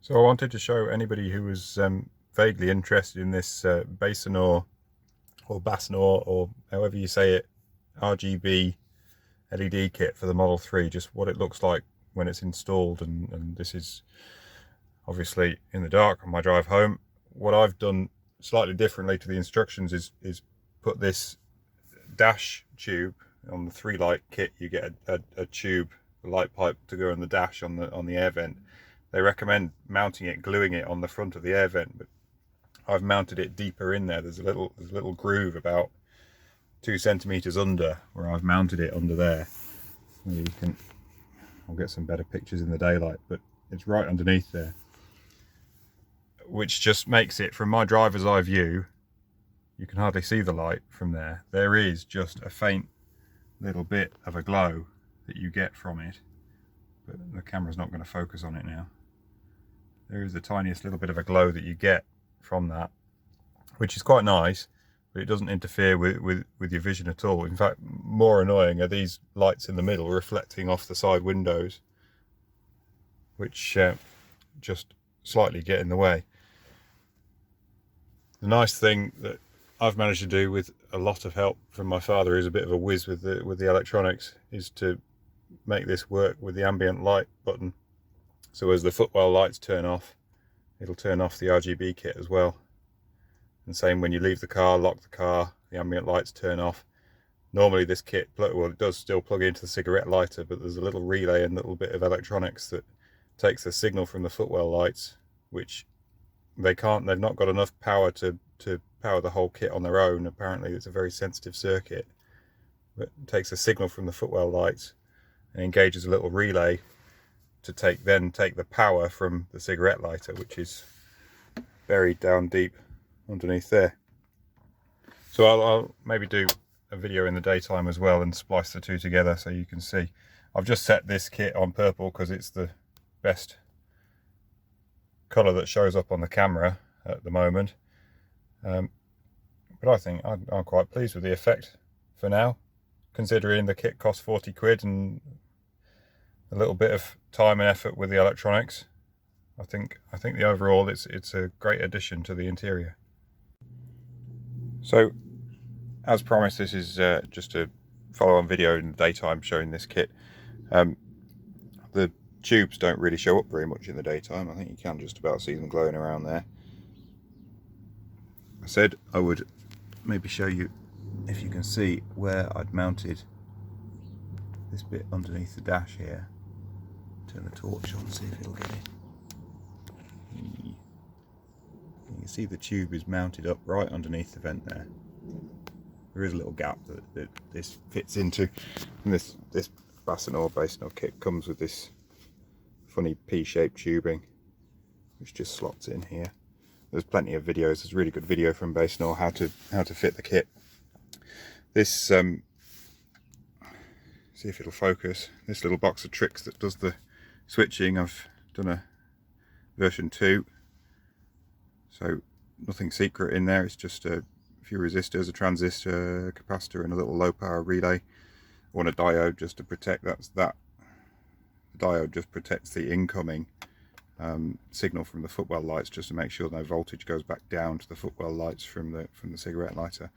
So I wanted to show anybody who was vaguely interested in this Basenor or Basenor or however you say it, RGB LED kit for the Model 3, just what it looks like when it's installed. And this is obviously in the dark on my drive home. What I've done slightly differently to the instructions is put this dash tube on the 3-light kit. You get a tube, a light pipe to go in the dash on the air vent. They recommend mounting it, gluing it on the front of the air vent, but I've mounted it deeper in there. There's a little groove about 2 centimeters under where I've mounted it under there. You can, I'll get some better pictures in the daylight, but it's right underneath there, which just makes it, from my driver's eye view, you can hardly see the light from there. There is just a faint little bit of a glow that you get from it, but the camera's not going to focus on it now. There is the tiniest little bit of a glow that you get from that, which is quite nice, but it doesn't interfere with your vision at all. In fact, more annoying are these lights in the middle reflecting off the side windows, which just slightly get in the way. The nice thing that I've managed to do, with a lot of help from my father, who's a bit of a whiz with the electronics, is to make this work with the ambient light button. So as the footwell lights turn off, it'll turn off the RGB kit as well. And same when you leave the car, lock the car, the ambient lights turn off. Normally this kit, well, it does still plug into the cigarette lighter, but there's a little relay and a little bit of electronics that takes the signal from the footwell lights, which they've not got enough power to power the whole kit on their own. Apparently it's a very sensitive circuit, but it takes a signal from the footwell lights and engages a little relay to take the power from the cigarette lighter, which is buried down deep underneath there. So I'll maybe do a video in the daytime as well and splice the two together so you can see. I've just set this kit on purple because it's the best colour that shows up on the camera at the moment, but I think I'm quite pleased with the effect for now, considering the kit costs 40 quid and a little bit of time and effort with the electronics. I think the overall it's a great addition to the interior. So, as promised, this is just a follow-on video in the daytime showing this kit. The tubes don't really show up very much in the daytime. I think you can just about see them glowing around there. I said I would maybe show you, if you can see, where I'd mounted this bit underneath the dash here. Turn the torch on, see if it'll get it. You can see the tube is mounted up right underneath the vent there. There is a little gap that this fits into, and this Basenor kit comes with this funny P-shaped tubing which just slots in here. There's plenty of videos. There's a really good video from Basenor how to fit the kit. This see if it'll focus. This little box of tricks that does the switching, I've done a version 2, so nothing secret in there. It's just a few resistors, a transistor, a capacitor and a little low power relay. I want a diode just to protect that. The diode just protects the incoming signal from the footwell lights, just to make sure no voltage goes back down to the footwell lights from the cigarette lighter.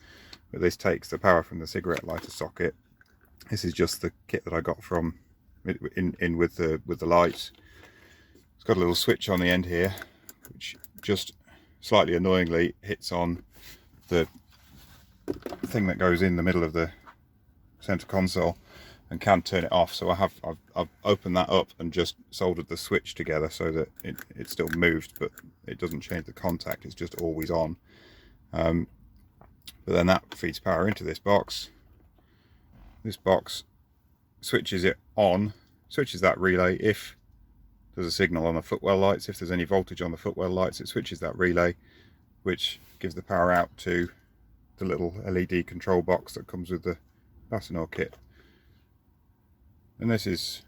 But this takes the power from the cigarette lighter socket. This is just the kit that I got from in with the lights. It's got a little switch on the end here, which just slightly annoyingly hits on the thing that goes in the middle of the center console and can turn it off. So I've opened that up and just soldered the switch together so that it still moves, but it doesn't change the contact. It's just always on. But then that feeds power into this box. This box switches it on, switches that relay if there's a signal on the footwell lights. If there's any voltage on the footwell lights, it switches that relay, which gives the power out to the little LED control box that comes with the Basenor kit. And this is,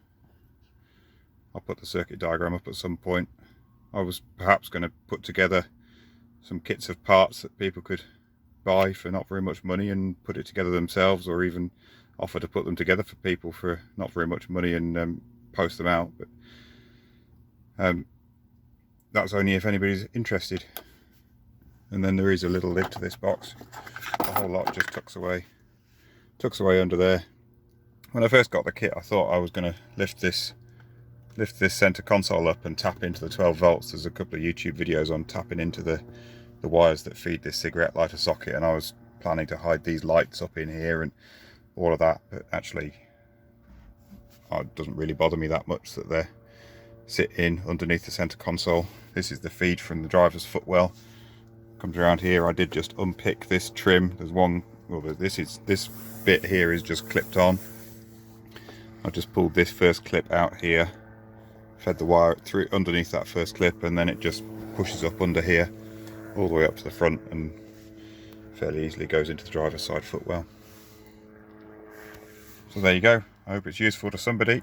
I'll put the circuit diagram up at some point. I was perhaps going to put together some kits of parts that people could buy for not very much money and put it together themselves, or even offer to put them together for people for not very much money and post them out. But that's only if anybody's interested. And then there is a little lid to this box. The whole lot just tucks away under there. When I first got the kit, I thought I was going to lift this center console up and tap into the 12 volts. There's a couple of YouTube videos on tapping into the wires that feed this cigarette lighter socket, and I was planning to hide these lights up in here and all of that, but actually it doesn't really bother me that much that they sit in underneath the center console. This is the feed from the driver's footwell. Comes around here. I did just unpick this trim. There's one, well, this bit here is just clipped on. I just pulled this first clip out here, fed the wire through underneath that first clip, and then it just pushes up under here all the way up to the front and fairly easily goes into the driver's side footwell. So there you go. I hope it's useful to somebody.